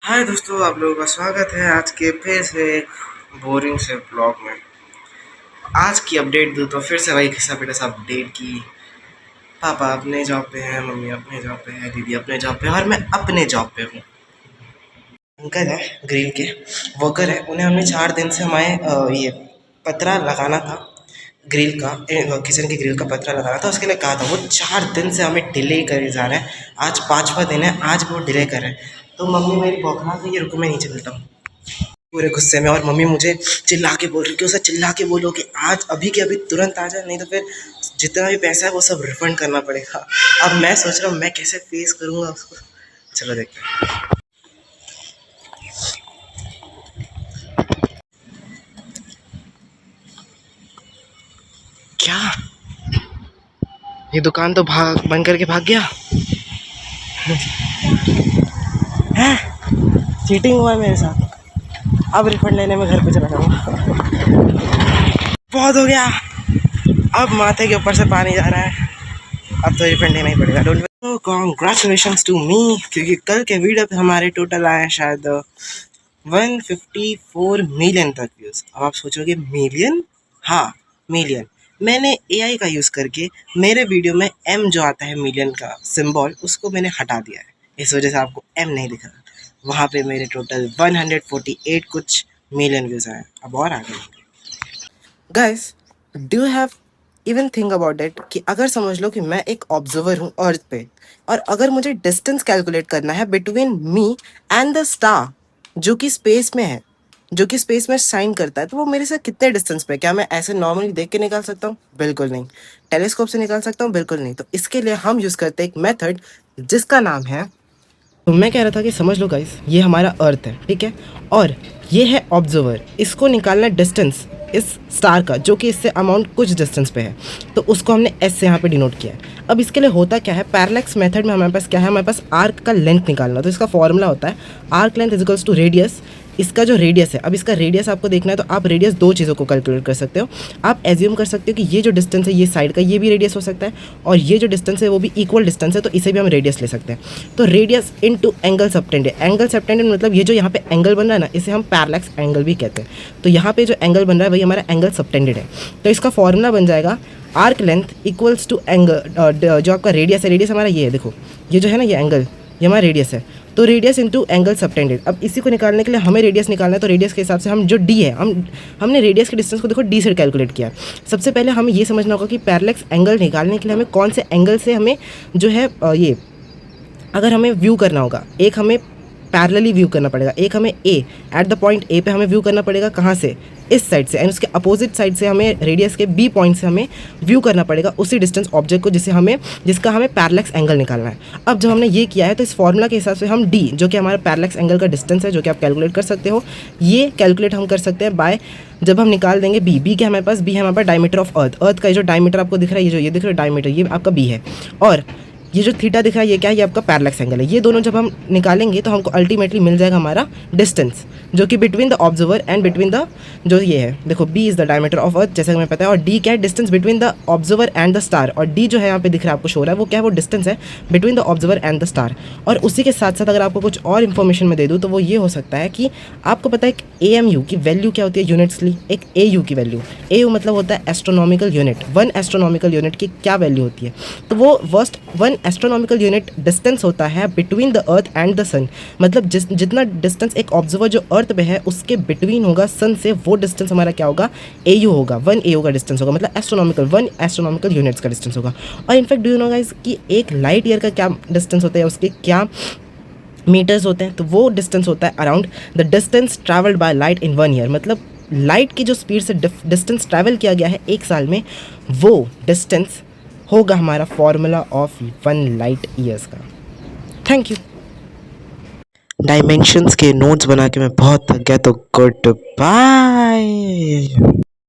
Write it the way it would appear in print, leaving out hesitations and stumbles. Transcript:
हाय दोस्तों, आप लोगों का स्वागत है आज के फिर से बोरिंग से ब्लॉग में। आज की अपडेट दूँ तो फिर से वही घिसा पिटा सा अपडेट की पापा अपने जॉब पे हैं, मम्मी अपने जॉब पे है, दीदी अपने जॉब पे है और मैं अपने जॉब पे हूँ। अंकल है ग्रिल के वर्कर है, उन्हें हमने 4 दिन से हमारे ये पतरा लगाना था ग्रिल का, किचन की ग्रिल का पतरा लगाना था, उसके लिए कहा था। वो 4 दिन से हमें डिले करे जा रहे हैं। आज 5वां दिन है, आज वो डिले कर रहे हैं। तो मम्मी मेरी बौखला गई है, रुको मैं नीचे मिलता हूँ पूरे गुस्से में। और मम्मी मुझे चिल्ला के बोल रही कि उसे चिल्ला के बोलो कि आज अभी के अभी तुरंत आ जाए, नहीं तो फिर जितना भी पैसा है वो सब रिफंड करना पड़ेगा। अब मैं सोच रहा हूँ मैं कैसे फेस करूँगा उसको। चलो देखते हैं। क्या ये दुकान तो भाग बंद करके भाग गया है? चीटिंग हुआ है मेरे साथ। अब रिफंड लेने में घर पे चला जाऊँगा। बहुत हो गया, अब माथे के ऊपर से पानी जा रहा है। अब तो रिफंड लेना ही पड़ेगा। डोंट तो कॉन्ग्रेचुलेशंस टू मी, क्योंकि कल के वीडियो पे हमारे टोटल आए शायद 154 मिलियन तक व्यूज़। अब आप सोचोगे मिलियन? हाँ मिलियन। मैंने एआई का यूज़ करके मेरे वीडियो में एम जो आता है मिलियन का सिंबल, उसको मैंने हटा दिया है। इस वजह से आपको एम नहीं दिखा। वहाँ पे मेरे टोटल 148 कुछ मिलियन व्यूज़ आए। अब और आ गए। Guys, do you have even think about it कि अगर समझ लो कि मैं एक ऑब्जर्वर हूँ अर्थ पे, और अगर मुझे डिस्टेंस कैलकुलेट करना है between me and the star जो कि स्पेस में है, जो कि स्पेस में शाइन करता है, तो वो मेरे से कितने डिस्टेंस पे है? क्या मैं ऐसे नॉर्मली देख के निकाल सकता हूँ? बिल्कुल नहीं। टेलीस्कोप से निकाल सकता हूँ? बिल्कुल नहीं। तो इसके लिए हम यूज़ करते हैं एक मेथड जिसका नाम है, तो मैं कह रहा था कि समझ लो गाइस, ये हमारा अर्थ है, ठीक है, और ये है ऑब्जर्वर। इसको निकालना डिस्टेंस इस स्टार का जो कि इससे अमाउंट कुछ डिस्टेंस पे है, तो उसको हमने एस से यहाँ पे डिनोट किया है। अब इसके लिए होता क्या है, पैरेलैक्स मेथड में हमारे पास क्या है, हमारे पास आर्क का लेंथ निकालना। तो इसका फॉर्मूला होता है arc length is equals to radius. इसका जो रेडियस है, अब इसका रेडियस आपको देखना है तो आप रेडियस दो चीज़ों को कैलकुलेट कर सकते हो। आप एज्यूम कर सकते हो कि ये जो डिस्टेंस है ये साइड का, ये भी रेडियस हो सकता है, और ये जो डिस्टेंस है वो भी इक्वल डिस्टेंस है, तो इसे भी हम रेडियस ले सकते हैं। तो radius into angle subtended. Angle subtended मतलब ये जो यहाँ पे एंगल बन रहा है ना, इसे हम पैरेलैक्स एंगल भी कहते हैं। तो यहाँ पे जो एंगल बन रहा है वही हमारा एंगल सबटेंडेड है। तो इसका फॉर्मूला बन जाएगा arc length equals to angle, जो आपका रेडियस है, रेडियस हमारा ये है, देखो ये जो है ना, ये एंगल, ये हमारा रेडियस है, तो रेडियस इंटू एंगल सबटेंडेड। अब इसी को निकालने के लिए हमें रेडियस निकालना है, तो रेडियस के हिसाब से हम जो डी है, हमने रेडियस के डिस्टेंस को देखो डी से कैलकुलेट किया। सबसे पहले हमें ये समझना होगा कि पैरेलैक्स एंगल निकालने के लिए हमें कौन से एंगल से हमें जो है ये अगर हमें व्यू करना होगा, एक हमें पैरेलली व्यू करना पड़ेगा, एक हमें ए एट द पॉइंट ए पे हमें व्यू करना पड़ेगा, कहाँ से, इस साइड से, एंड उसके अपोजिट साइड से हमें रेडियस के बी पॉइंट से हमें व्यू करना पड़ेगा उसी डिस्टेंस ऑब्जेक्ट को जिसका हमें पैरेलैक्स एंगल निकालना है। अब जब हमने ये किया है तो इस फॉर्मूला के हिसाब से हम डी, जो कि हमारा पैरेलैक्स एंगल का डिस्टेंस है, जो कि आप कैलकुलेट कर सकते हो, ये कैलकुलेट हम कर सकते हैं बाय, जब हम निकाल देंगे बी। बी क्या हमारे पास, बी है हमारे पास डायमीटर ऑफ अर्थ। अर्थ का जो डायमीटर आपको दिख रहा है, ये जो ये दिख रहा है डायमीटर, ये आपका बी है, और ये जो थीटा दिख रहा है ये क्या है, ये आपका पैरेलैक्स एंगल है। ये दोनों जब हम निकालेंगे तो हमको अल्टीमेटली मिल जाएगा हमारा डिस्टेंस, जो कि between the observer and between the, जो ये है देखो, B is the diameter of earth, जैसे हमें पता है, और डी क्या है, distance between the observer and the star. और डी जो है यहाँ पे दिख रहा है आपको शो रहा है, वो क्या है, वो डिस्टेंस है between the observer and the star. और उसी के साथ साथ अगर आपको कुछ और इन्फॉर्मेशन में दे दूँ तो वो ये हो सकता है कि आपको पता है कि AMU की वैल्यू क्या होती है यूनिट्सली, एक AU की वैल्यू, AU मतलब होता है एस्ट्रोनॉमिकल यूनिट। 1 एस्ट्रोनॉमिकल यूनिट की क्या वैल्यू होती है, तो वो 1 एस्ट्रोनॉमिकल यूनिट डिस्टेंस होता है between the earth and the sun. मतलब जितना डिस्टेंस एक ऑब्जर्वर जो अर्थ पे है उसके बिटवीन होगा सन से, वो डिस्टेंस हमारा क्या होगा, AU होगा। 1 AU का डिस्टेंस होगा, मतलब एस्ट्रोनॉमिकल 1 एस्ट्रोनॉमिकल यूनिट्स का डिस्टेंस होगा। और in fact do you know guys कि एक लाइट ईयर का क्या डिस्टेंस होता है, उसके क्या मीटर्स होते हैं, तो वो डिस्टेंस होता है around the distance travelled by light in 1 year. मतलब लाइट की जो स्पीड से डिस्टेंस ट्रैवल किया गया है एक साल में, वो डिस्टेंस होगा हमारा फॉर्मूला ऑफ 1 लाइट ईयर्स का। Thank you. डायमेंशंस के नोट्स बना के मैं बहुत थक गया, तो गुड बाय।